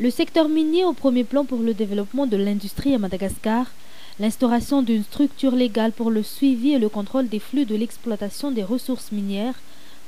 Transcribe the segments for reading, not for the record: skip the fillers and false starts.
Le secteur minier au premier plan pour le développement de l'industrie à Madagascar, l'instauration d'une structure légale pour le suivi et le contrôle des flux de l'exploitation des ressources minières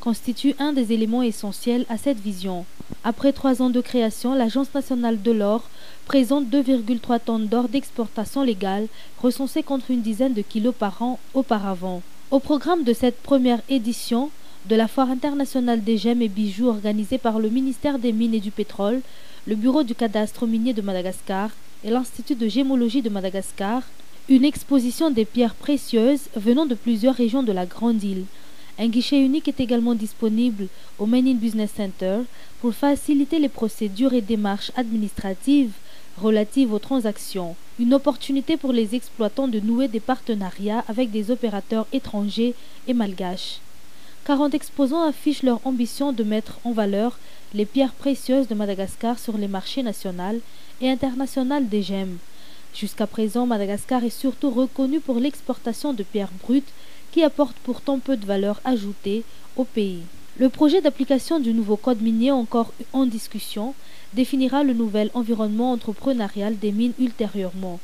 constitue un des éléments essentiels à cette vision. Après 3 ans de création, l'Agence nationale de l'or présente 2,3 tonnes d'or d'exportation légale, recensées contre une dizaine de kilos par an auparavant. Au programme de cette première édition de la Foire internationale des gemmes et bijoux organisée par le ministère des Mines et du Pétrole, le Bureau du cadastre minier de Madagascar et l'Institut de gémologie de Madagascar, une exposition des pierres précieuses venant de plusieurs régions de la Grande Île. Un guichet unique est également disponible au Main in Business Center pour faciliter les procédures et démarches administratives relatives aux transactions. Une opportunité pour les exploitants de nouer des partenariats avec des opérateurs étrangers et malgaches. 40 exposants affichent leur ambition de mettre en valeur les pierres précieuses de Madagascar sur les marchés national et international des gemmes. Jusqu'à présent, Madagascar est surtout reconnu pour l'exportation de pierres brutes qui apportent pourtant peu de valeur ajoutée au pays. Le projet d'application du nouveau code minier encore en discussion définira le nouvel environnement entrepreneurial des mines ultérieurement.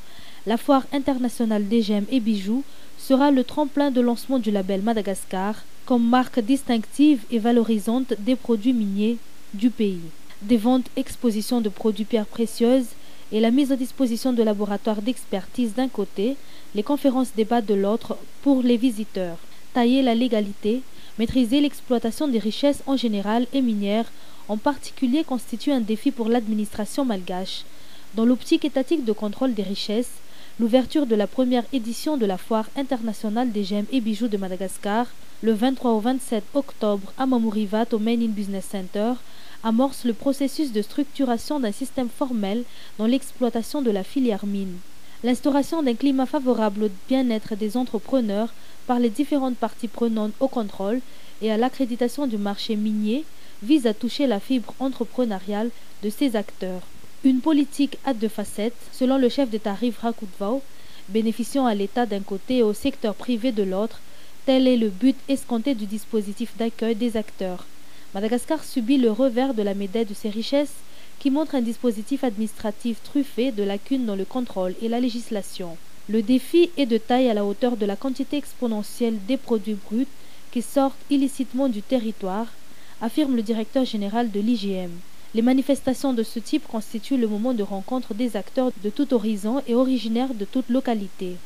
La Foire internationale des gemmes et bijoux sera le tremplin de lancement du label Madagascar comme marque distinctive et valorisante des produits miniers du pays. Des ventes, expositions de produits pierres précieuses et la mise à disposition de laboratoires d'expertise d'un côté, les conférences débats de l'autre pour les visiteurs. Tailler la légalité, maîtriser l'exploitation des richesses en général et minières en particulier constitue un défi pour l'administration malgache. Dans l'optique étatique de contrôle des richesses, l'ouverture de la première édition de la Foire internationale des gemmes et bijoux de Madagascar, le 23 au 27 octobre à Mamurivat au Main in Business Center, amorce le processus de structuration d'un système formel dans l'exploitation de la filière mine. L'instauration d'un climat favorable au bien-être des entrepreneurs par les différentes parties prenantes au contrôle et à l'accréditation du marché minier vise à toucher la fibre entrepreneuriale de ces acteurs. Une politique à 2 facettes, selon le chef d'État Riv Rakotvau, bénéficiant à l'État d'un côté et au secteur privé de l'autre, tel est le but escompté du dispositif d'accueil des acteurs. Madagascar subit le revers de la médaille de ses richesses qui montre un dispositif administratif truffé de lacunes dans le contrôle et la législation. Le défi est de taille à la hauteur de la quantité exponentielle des produits bruts qui sortent illicitement du territoire, affirme le directeur général de l'IGM. Les manifestations de ce type constituent le moment de rencontre des acteurs de tout horizon et originaires de toute localité.